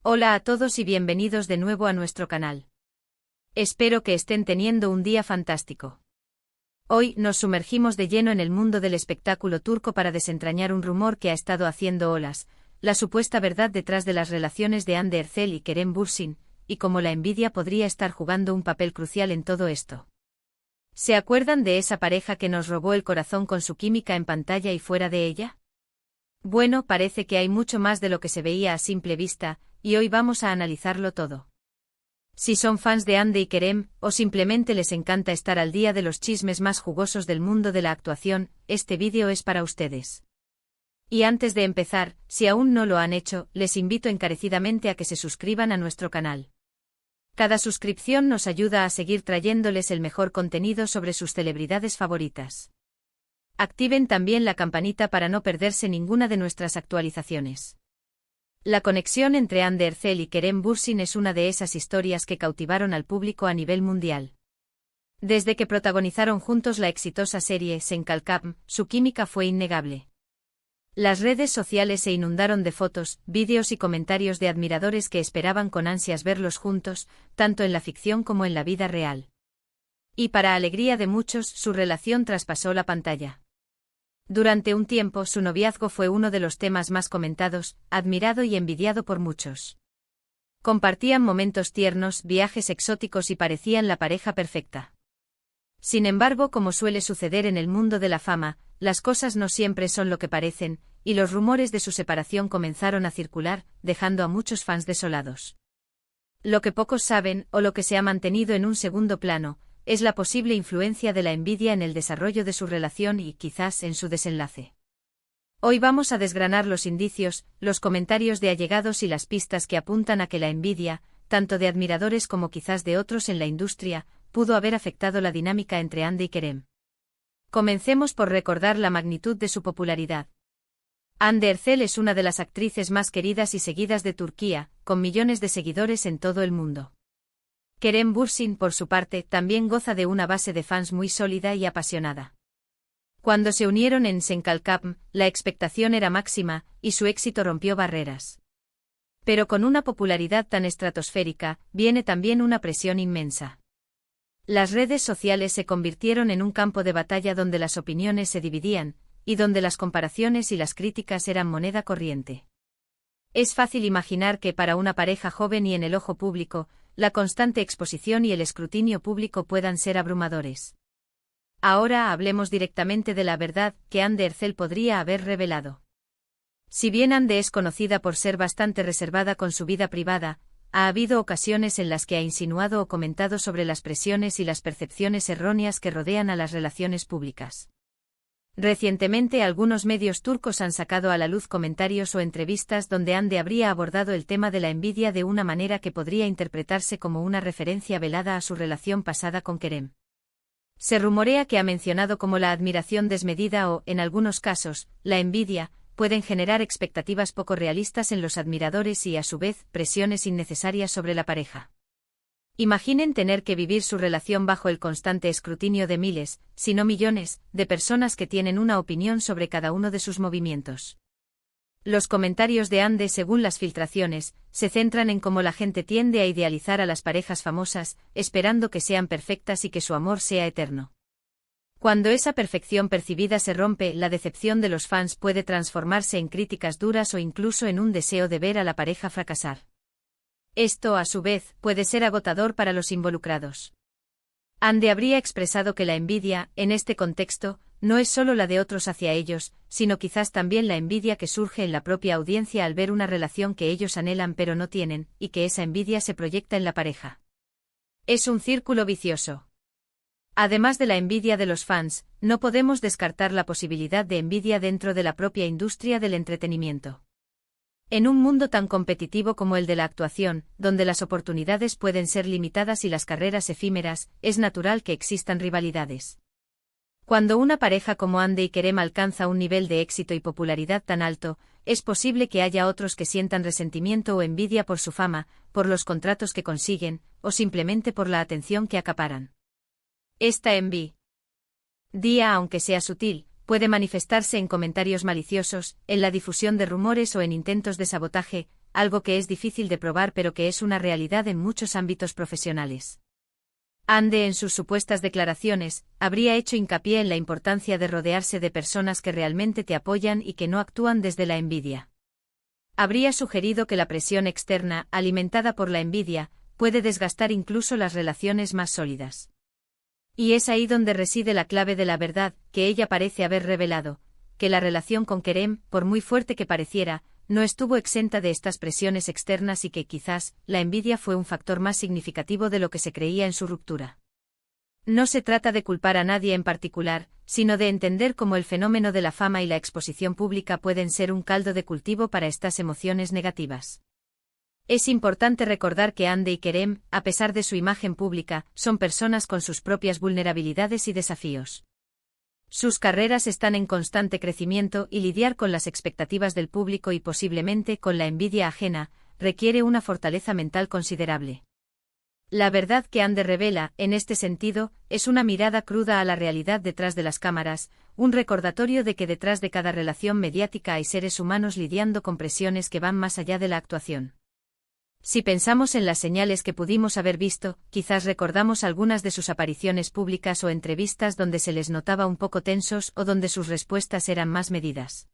Hola a todos y bienvenidos de nuevo a nuestro canal. Espero que estén teniendo un día fantástico. Hoy nos sumergimos de lleno en el mundo del espectáculo turco para desentrañar un rumor que ha estado haciendo olas, la supuesta verdad detrás de las relaciones de Hande Erçel y Kerem Bürsin, y cómo la envidia podría estar jugando un papel crucial en todo esto. ¿Se acuerdan de esa pareja que nos robó el corazón con su química en pantalla y fuera de ella? Bueno, parece que hay mucho más de lo que se veía a simple vista, y hoy vamos a analizarlo todo. Si son fans de Hande y Kerem, o simplemente les encanta estar al día de los chismes más jugosos del mundo de la actuación, este vídeo es para ustedes. Y antes de empezar, si aún no lo han hecho, les invito encarecidamente a que se suscriban a nuestro canal. Cada suscripción nos ayuda a seguir trayéndoles el mejor contenido sobre sus celebridades favoritas. Activen también la campanita para no perderse ninguna de nuestras actualizaciones. La conexión entre Hande Erçel y Kerem Bürsin es una de esas historias que cautivaron al público a nivel mundial. Desde que protagonizaron juntos la exitosa serie Sen Kalkam, su química fue innegable. Las redes sociales se inundaron de fotos, vídeos y comentarios de admiradores que esperaban con ansias verlos juntos, tanto en la ficción como en la vida real. Y para alegría de muchos, su relación traspasó la pantalla. Durante un tiempo su noviazgo fue uno de los temas más comentados, admirado y envidiado por muchos. Compartían momentos tiernos, viajes exóticos y parecían la pareja perfecta. Sin embargo, como suele suceder en el mundo de la fama, las cosas no siempre son lo que parecen, y los rumores de su separación comenzaron a circular, dejando a muchos fans desolados. Lo que pocos saben, o lo que se ha mantenido en un segundo plano, es la posible influencia de la envidia en el desarrollo de su relación y, quizás, en su desenlace. Hoy vamos a desgranar los indicios, los comentarios de allegados y las pistas que apuntan a que la envidia, tanto de admiradores como quizás de otros en la industria, pudo haber afectado la dinámica entre Hande y Kerem. Comencemos por recordar la magnitud de su popularidad. Hande Erçel es una de las actrices más queridas y seguidas de Turquía, con millones de seguidores en todo el mundo. Kerem Bürsin, por su parte, también goza de una base de fans muy sólida y apasionada. Cuando se unieron en Sen Kalkam, la expectación era máxima, y su éxito rompió barreras. Pero con una popularidad tan estratosférica, viene también una presión inmensa. Las redes sociales se convirtieron en un campo de batalla donde las opiniones se dividían, y donde las comparaciones y las críticas eran moneda corriente. Es fácil imaginar que para una pareja joven y en el ojo público, la constante exposición y el escrutinio público puedan ser abrumadores. Ahora hablemos directamente de la verdad que Hande Erçel podría haber revelado. Si bien Hande es conocida por ser bastante reservada con su vida privada, ha habido ocasiones en las que ha insinuado o comentado sobre las presiones y las percepciones erróneas que rodean a las relaciones públicas. Recientemente algunos medios turcos han sacado a la luz comentarios o entrevistas donde Hande habría abordado el tema de la envidia de una manera que podría interpretarse como una referencia velada a su relación pasada con Kerem. Se rumorea que ha mencionado cómo la admiración desmedida o, en algunos casos, la envidia, pueden generar expectativas poco realistas en los admiradores y, a su vez, presiones innecesarias sobre la pareja. Imaginen tener que vivir su relación bajo el constante escrutinio de miles, si no millones, de personas que tienen una opinión sobre cada uno de sus movimientos. Los comentarios de Hande, según las filtraciones, se centran en cómo la gente tiende a idealizar a las parejas famosas, esperando que sean perfectas y que su amor sea eterno. Cuando esa perfección percibida se rompe, la decepción de los fans puede transformarse en críticas duras o incluso en un deseo de ver a la pareja fracasar. Esto, a su vez, puede ser agotador para los involucrados. Hande habría expresado que la envidia, en este contexto, no es solo la de otros hacia ellos, sino quizás también la envidia que surge en la propia audiencia al ver una relación que ellos anhelan pero no tienen, y que esa envidia se proyecta en la pareja. Es un círculo vicioso. Además de la envidia de los fans, no podemos descartar la posibilidad de envidia dentro de la propia industria del entretenimiento. En un mundo tan competitivo como el de la actuación, donde las oportunidades pueden ser limitadas y las carreras efímeras, es natural que existan rivalidades. Cuando una pareja como Hande y Kerem alcanza un nivel de éxito y popularidad tan alto, es posible que haya otros que sientan resentimiento o envidia por su fama, por los contratos que consiguen, o simplemente por la atención que acaparan. Esta envidia, aunque sea sutil, puede manifestarse en comentarios maliciosos, en la difusión de rumores o en intentos de sabotaje, algo que es difícil de probar pero que es una realidad en muchos ámbitos profesionales. Ande, en sus supuestas declaraciones, habría hecho hincapié en la importancia de rodearse de personas que realmente te apoyan y que no actúan desde la envidia. Habría sugerido que la presión externa, alimentada por la envidia, puede desgastar incluso las relaciones más sólidas. Y es ahí donde reside la clave de la verdad, que ella parece haber revelado, que la relación con Kerem, por muy fuerte que pareciera, no estuvo exenta de estas presiones externas y que quizás, la envidia fue un factor más significativo de lo que se creía en su ruptura. No se trata de culpar a nadie en particular, sino de entender cómo el fenómeno de la fama y la exposición pública pueden ser un caldo de cultivo para estas emociones negativas. Es importante recordar que Hande y Kerem, a pesar de su imagen pública, son personas con sus propias vulnerabilidades y desafíos. Sus carreras están en constante crecimiento y lidiar con las expectativas del público y posiblemente con la envidia ajena, requiere una fortaleza mental considerable. La verdad que Hande revela, en este sentido, es una mirada cruda a la realidad detrás de las cámaras, un recordatorio de que detrás de cada relación mediática hay seres humanos lidiando con presiones que van más allá de la actuación. Si pensamos en las señales que pudimos haber visto, quizás recordamos algunas de sus apariciones públicas o entrevistas donde se les notaba un poco tensos o donde sus respuestas eran más medidas.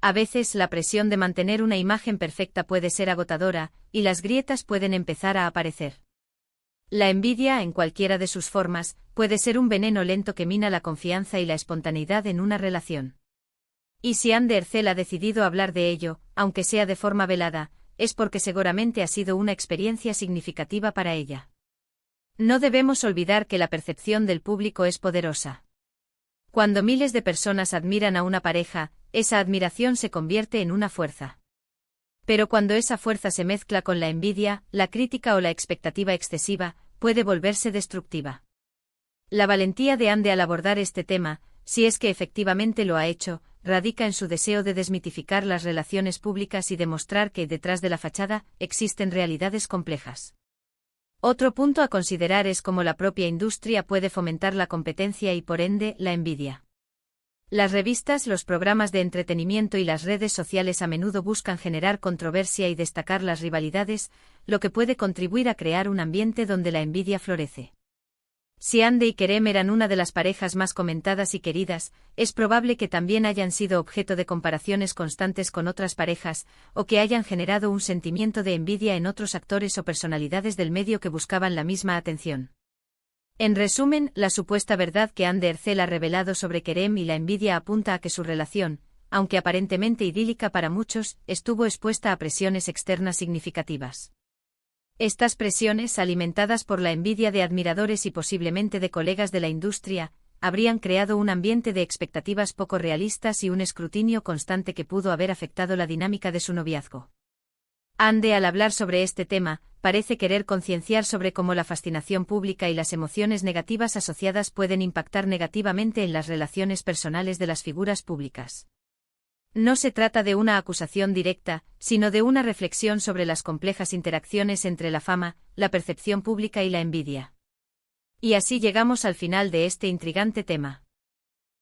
A veces la presión de mantener una imagen perfecta puede ser agotadora, y las grietas pueden empezar a aparecer. La envidia, en cualquiera de sus formas, puede ser un veneno lento que mina la confianza y la espontaneidad en una relación. Y si Hande Erçel ha decidido hablar de ello, aunque sea de forma velada, es porque seguramente ha sido una experiencia significativa para ella. No debemos olvidar que la percepción del público es poderosa. Cuando miles de personas admiran a una pareja, esa admiración se convierte en una fuerza. Pero cuando esa fuerza se mezcla con la envidia, la crítica o la expectativa excesiva, puede volverse destructiva. La valentía de Hande al abordar este tema, si es que efectivamente lo ha hecho, radica en su deseo de desmitificar las relaciones públicas y demostrar que detrás de la fachada existen realidades complejas. Otro punto a considerar es cómo la propia industria puede fomentar la competencia y por ende la envidia. Las revistas, los programas de entretenimiento y las redes sociales a menudo buscan generar controversia y destacar las rivalidades, lo que puede contribuir a crear un ambiente donde la envidia florece. Si Hande y Kerem eran una de las parejas más comentadas y queridas, es probable que también hayan sido objeto de comparaciones constantes con otras parejas, o que hayan generado un sentimiento de envidia en otros actores o personalidades del medio que buscaban la misma atención. En resumen, la supuesta verdad que Hande Erçel ha revelado sobre Kerem y la envidia apunta a que su relación, aunque aparentemente idílica para muchos, estuvo expuesta a presiones externas significativas. Estas presiones, alimentadas por la envidia de admiradores y posiblemente de colegas de la industria, habrían creado un ambiente de expectativas poco realistas y un escrutinio constante que pudo haber afectado la dinámica de su noviazgo. Hande, al hablar sobre este tema, parece querer concienciar sobre cómo la fascinación pública y las emociones negativas asociadas pueden impactar negativamente en las relaciones personales de las figuras públicas. No se trata de una acusación directa, sino de una reflexión sobre las complejas interacciones entre la fama, la percepción pública y la envidia. Y así llegamos al final de este intrigante tema.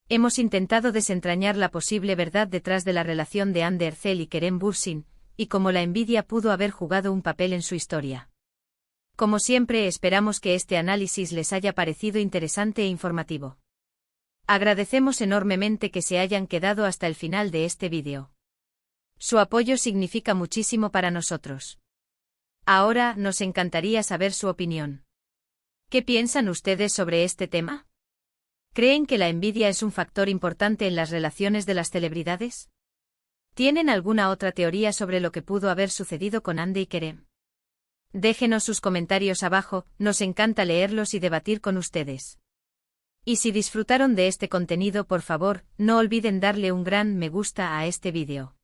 Hemos intentado desentrañar la posible verdad detrás de la relación de Hande Erçel y Kerem Bürsin, y cómo la envidia pudo haber jugado un papel en su historia. Como siempre, esperamos que este análisis les haya parecido interesante e informativo. Agradecemos enormemente que se hayan quedado hasta el final de este vídeo. Su apoyo significa muchísimo para nosotros. Ahora, nos encantaría saber su opinión. ¿Qué piensan ustedes sobre este tema? ¿Creen que la envidia es un factor importante en las relaciones de las celebridades? ¿Tienen alguna otra teoría sobre lo que pudo haber sucedido con Hande y Kerem? Déjenos sus comentarios abajo, nos encanta leerlos y debatir con ustedes. Y si disfrutaron de este contenido, por favor, no olviden darle un gran me gusta a este vídeo.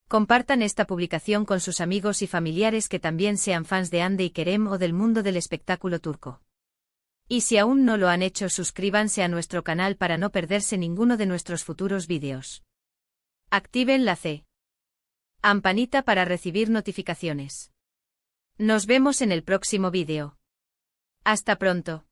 Compartan esta publicación con sus amigos y familiares que también sean fans de Hande y Kerem o del mundo del espectáculo turco. Y si aún no lo han hecho, suscríbanse a nuestro canal para no perderse ninguno de nuestros futuros vídeos. Activen la campanita para recibir notificaciones. Nos vemos en el próximo vídeo. Hasta pronto.